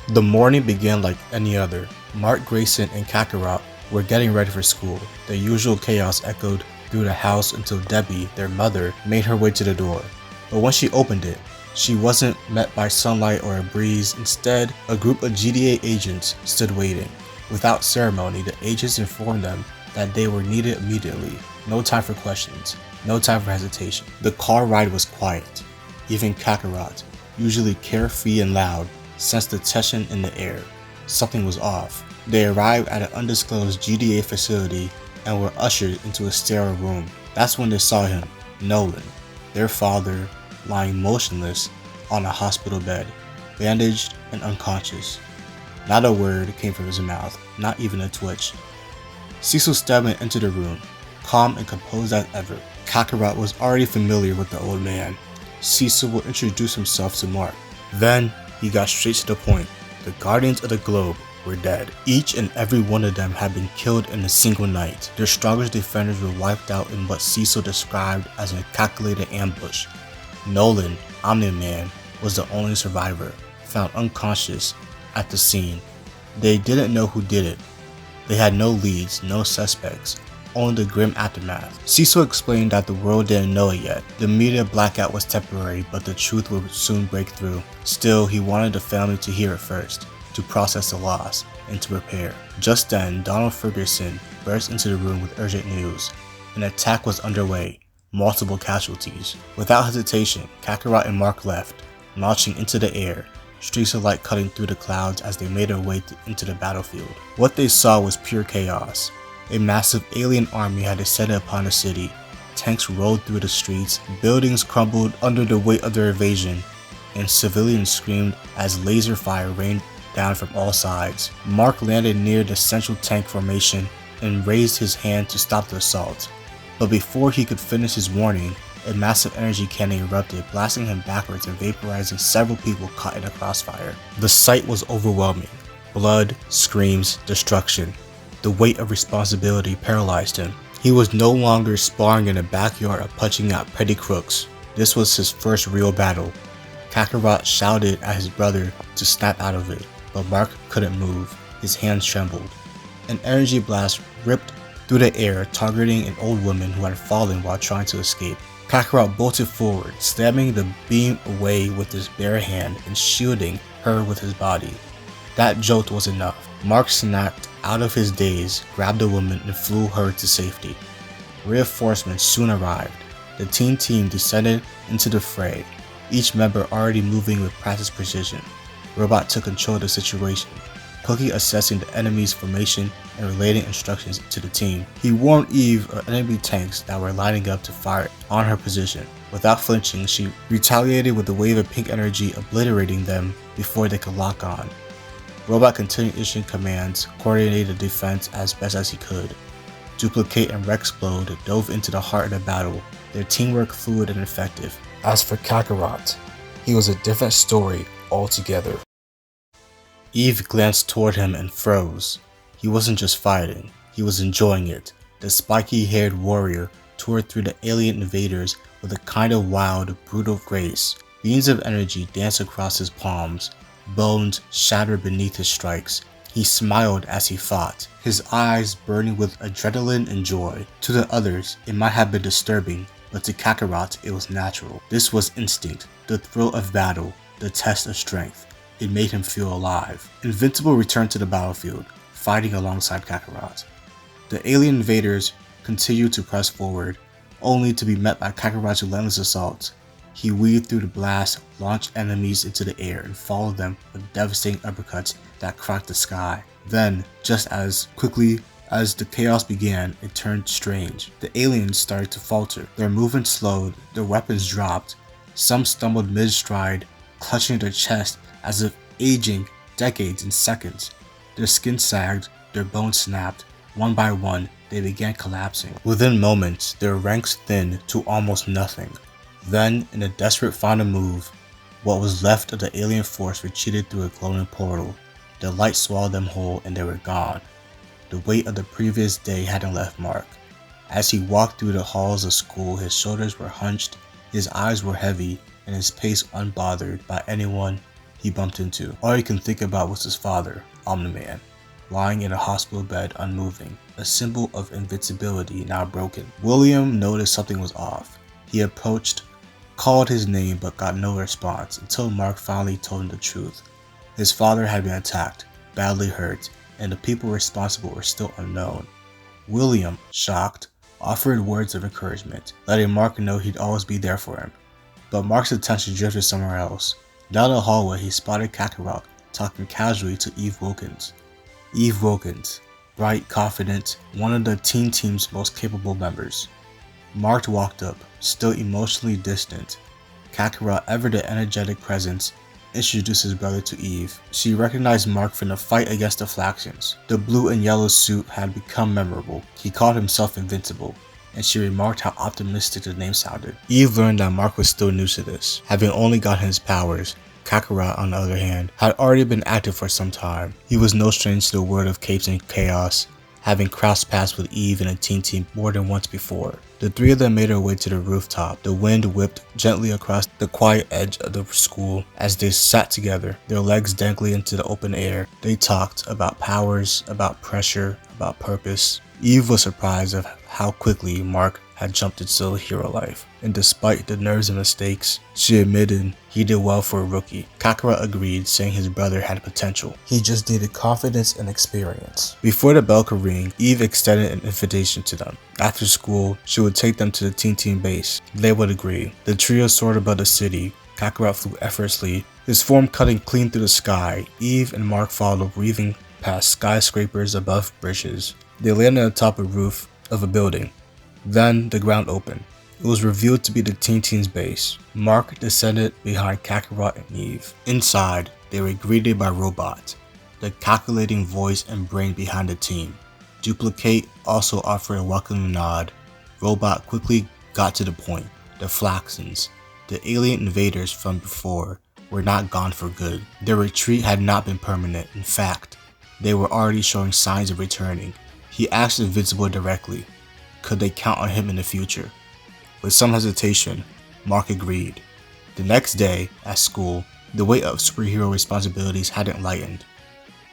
The morning began like any other. Mark Grayson and Kakarot were getting ready for school. The usual chaos echoed through the house until Debbie, their mother, made her way to the door. But when she opened it, she wasn't met by sunlight or a breeze. Instead, a group of GDA agents stood waiting. Without ceremony, the agents informed them that they were needed immediately. No time for questions, no time for hesitation. The car ride was quiet. Even Kakarot, usually carefree and loud, sensed the tension in the air. Something was off. They arrived at an undisclosed GDA facility and were ushered into a sterile room. That's when they saw him, Nolan, their father, lying motionless on a hospital bed, bandaged and unconscious. Not a word came from his mouth, not even a twitch. Cecil Stedman entered the room, calm and composed as ever. Kakarot was already familiar with the old man. Cecil would introduce himself to Mark. Then he got straight to the point. The Guardians of the Globe were dead. Each and every one of them had been killed in a single night. Their strongest defenders were wiped out in what Cecil described as a calculated ambush. Nolan, Omni-Man, was the only survivor, found unconscious at the scene. They didn't know who did it. They had no leads, no suspects, only the grim aftermath. Cecil explained that the world didn't know it yet. The media blackout was temporary, but the truth would soon break through. Still, he wanted the family to hear it first, to process the loss, and to prepare. Just then, Donald Ferguson burst into the room with urgent news. An attack was underway, multiple casualties. Without hesitation, Kakarot and Mark left, launching into the air, streaks of light cutting through the clouds as they made their way into the battlefield. What they saw was pure chaos. A massive alien army had descended upon the city. Tanks rolled through the streets, buildings crumbled under the weight of their invasion, and civilians screamed as laser fire rained down from all sides. Mark landed near the central tank formation and raised his hand to stop the assault. But before he could finish his warning, a massive energy cannon erupted, blasting him backwards and vaporizing several people caught in the crossfire. The sight was overwhelming. Blood, screams, destruction. The weight of responsibility paralyzed him. He was no longer sparring in a backyard or punching out petty crooks. This was his first real battle. Kakarot shouted at his brother to snap out of it, but Mark couldn't move. His hands trembled. An energy blast ripped through the air, targeting an old woman who had fallen while trying to escape. Kakarot bolted forward, slamming the beam away with his bare hand and shielding her with his body. That jolt was enough. Mark snapped out of his daze, grabbed the woman, and flew her to safety. Reinforcements soon arrived. The team descended into the fray, each member already moving with practiced precision. Robot took control of the situation, quickly assessing the enemy's formation and relating instructions to the team. He warned Eve of enemy tanks that were lining up to fire on her position. Without flinching, she retaliated with a wave of pink energy, obliterating them before they could lock on. Robot continued issuing commands, coordinated the defense as best as he could. Duplicate and Rexplode dove into the heart of the battle, their teamwork fluid and effective. As for Kakarot, he was a different story altogether. Eve glanced toward him and froze. He wasn't just fighting, he was enjoying it. The spiky-haired warrior tore through the alien invaders with a kind of wild, brutal grace. Beams of energy danced across his palms. Bones shattered beneath his strikes. He smiled as he fought, his eyes burning with adrenaline and joy. To the others, it might have been disturbing, but to Kakarot, it was natural. This was instinct, the thrill of battle, the test of strength. It made him feel alive. Invincible returned to the battlefield, fighting alongside Kakarot. The alien invaders continued to press forward, only to be met by Kakarot's relentless assault. He weaved through the blast, launched enemies into the air, and followed them with devastating uppercuts that cracked the sky. Then, just as quickly as the chaos began, it turned strange. The aliens started to falter. Their movement slowed, their weapons dropped. Some stumbled mid-stride, clutching their chest as if aging decades in seconds. Their skin sagged, their bones snapped. One by one, they began collapsing. Within moments, their ranks thinned to almost nothing. Then, in a desperate final move, what was left of the alien force retreated through a glowing portal. The light swallowed them whole and they were gone. The weight of the previous day hadn't left Mark. As he walked through the halls of school, his shoulders were hunched, his eyes were heavy, and his pace unbothered by anyone he bumped into. All he could think about was his father, Omni-Man, lying in a hospital bed unmoving, a symbol of invincibility now broken. William noticed something was off. He approached, called his name but got no response until Mark finally told him the truth. His father had been attacked, badly hurt, and the people responsible were still unknown. William, shocked, offered words of encouragement, letting Mark know he'd always be there for him. But Mark's attention drifted somewhere else. Down the hallway, he spotted Kakarot talking casually to Eve Wilkins. Eve Wilkins, bright, confident, one of the teen team's most capable members. Mark walked up, still emotionally distant. Kakarot, ever the energetic presence, introduced his brother to Eve. She recognized Mark from the fight against the Flaxians. The blue and yellow suit had become memorable. He called himself Invincible, and she remarked how optimistic the name sounded. Eve learned that Mark was still new to this, having only gotten his powers. Kakarot, on the other hand, had already been active for some time. He was no stranger to the world of capes and chaos, having crossed paths with Eve and a teen team more than once before. The three of them made their way to the rooftop. The wind whipped gently across the quiet edge of the school as they sat together, their legs dangling into the open air. They talked about powers, about pressure, about purpose. Eve was surprised of how quickly Mark had jumped into hero life, and despite the nerves and mistakes, she admitted he did well for a rookie. Kakarot agreed, saying his brother had potential. He just needed confidence and experience. Before the bell could ring, Eve extended an invitation to them. After school, she would take them to the Teen Team base. They would agree. The trio soared above the city. Kakarot flew effortlessly, his form cutting clean through the sky. Eve and Mark followed, weaving past skyscrapers above bridges. They landed on top of the roof of a building. Then the ground opened. It was revealed to be the Teen Team's base. Mark descended behind Kakarot and Eve. Inside, they were greeted by Robot, the calculating voice and brain behind the team. Duplicate also offered a welcoming nod. Robot quickly got to the point. The Flaxians, the alien invaders from before, were not gone for good. Their retreat had not been permanent. In fact, they were already showing signs of returning. He asked Invincible directly, could they count on him in the future? With some hesitation, Mark agreed. The next day, at school, the weight of superhero responsibilities hadn't lightened.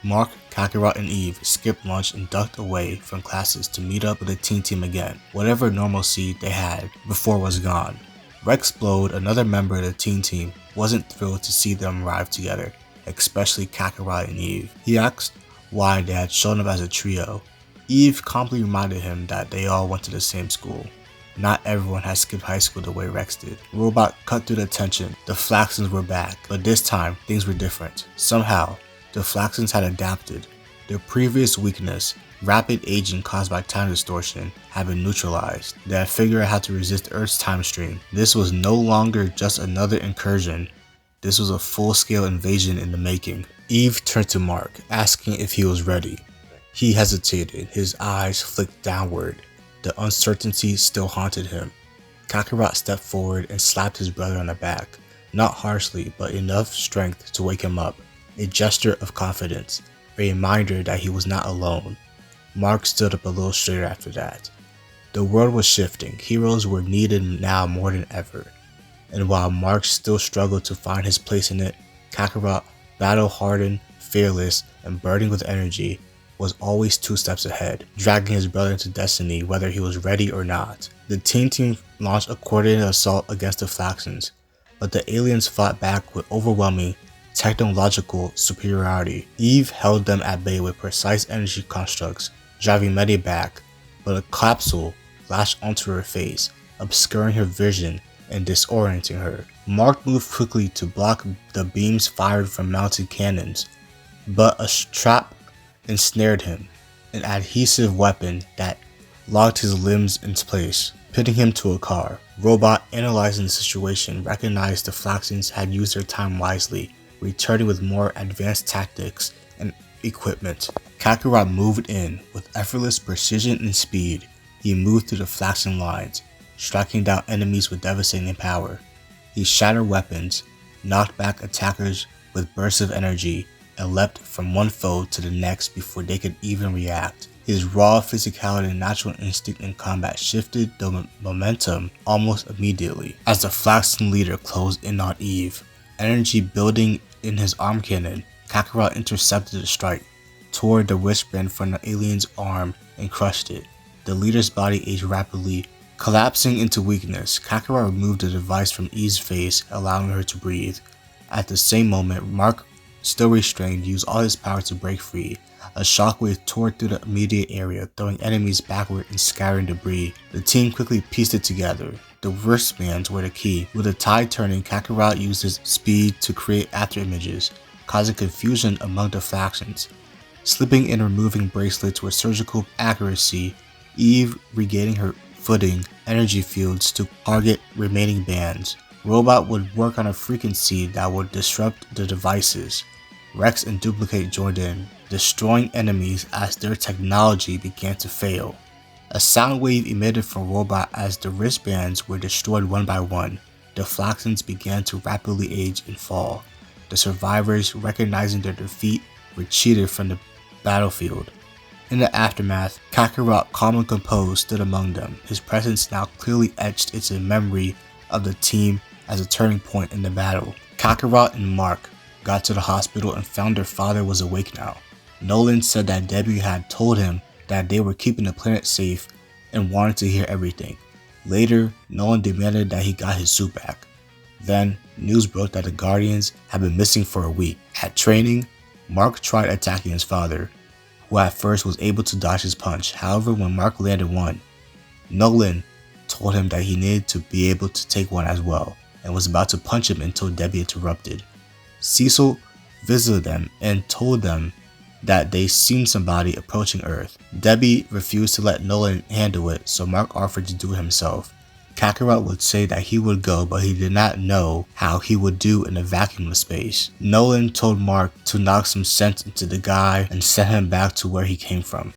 Mark, Kakarot, and Eve skipped lunch and ducked away from classes to meet up with the teen team again. Whatever normalcy they had before was gone. Rex Blode, another member of the teen team, wasn't thrilled to see them arrive together, especially Kakarot and Eve. He asked why they had shown up as a trio. Eve calmly reminded him that they all went to the same school. Not everyone had skipped high school the way Rex did. Robot cut through the tension. The Flaxians were back, but this time, things were different. Somehow, the Flaxians had adapted. Their previous weakness, rapid aging caused by time distortion, had been neutralized. They had figured out how to resist Earth's time stream. This was no longer just another incursion. This was a full-scale invasion in the making. Eve turned to Mark, asking if he was ready. He hesitated, his eyes flicked downward. The uncertainty still haunted him. Kakarot stepped forward and slapped his brother on the back, not harshly, but enough strength to wake him up. A gesture of confidence, a reminder that he was not alone. Mark stood up a little straighter after that. The world was shifting. Heroes were needed now more than ever. And while Mark still struggled to find his place in it, Kakarot, battle-hardened, fearless, and burning with energy, was always 2 steps ahead, dragging his brother into destiny whether he was ready or not. The teen team launched a coordinated assault against the Flaxians, but the aliens fought back with overwhelming technological superiority. Eve held them at bay with precise energy constructs, driving Medi back, but a capsule lashed onto her face, obscuring her vision and disorienting her. Mark moved quickly to block the beams fired from mounted cannons, but a trap ensnared him, an adhesive weapon that locked his limbs in place, pinning him to a car. Robot, analyzing the situation, recognized the Flaxians had used their time wisely, returning with more advanced tactics and equipment. Kakarot moved in with effortless precision and speed. He moved through the Flaxian lines, striking down enemies with devastating power. He shattered weapons, knocked back attackers with bursts of energy, and leapt from one foe to the next before they could even react. His raw physicality and natural instinct in combat shifted the momentum almost immediately. As the Flaxian leader closed in on Eve, energy building in his arm cannon, Kakarot intercepted the strike, tore the wristband from the alien's arm, and crushed it. The leader's body aged rapidly, collapsing into weakness. Kakarot removed the device from Eve's face, allowing her to breathe. At the same moment, Mark, still restrained, used all his power to break free. A shockwave tore through the immediate area, throwing enemies backward and scattering debris. The team quickly pieced it together. The wristbands were the key. With the tide turning, Kakarot used his speed to create afterimages, causing confusion among the factions. Slipping and removing bracelets with surgical accuracy, Eve regaining her footing, energy fields to target remaining bands. Robot would work on a frequency that would disrupt the devices. Rex and Duplicate joined in, destroying enemies as their technology began to fail. A sound wave emitted from Robot as the wristbands were destroyed one by one. The Flaxons began to rapidly age and fall. The survivors, recognizing their defeat, retreated from the battlefield. In the aftermath, Kakarot, calm and composed, stood among them, his presence now clearly etched into the memory of the team as a turning point in the battle. Kakarot and Mark got to the hospital and found their father was awake now. Nolan said that Debbie had told him that they were keeping the planet safe and wanted to hear everything. Later, Nolan demanded that he got his suit back. Then, news broke that the Guardians had been missing for a week. At training, Mark tried attacking his father, who at first was able to dodge his punch. However, when Mark landed one, Nolan told him that he needed to be able to take one as well, and was about to punch him until Debbie interrupted. Cecil visited them and told them that they seen somebody approaching Earth. Debbie refused to let Nolan handle it, so Mark offered to do it himself. Kakarot would say that he would go, but he did not know how he would do in a vacuum of space. Nolan told Mark to knock some sense into the guy and send him back to where he came from.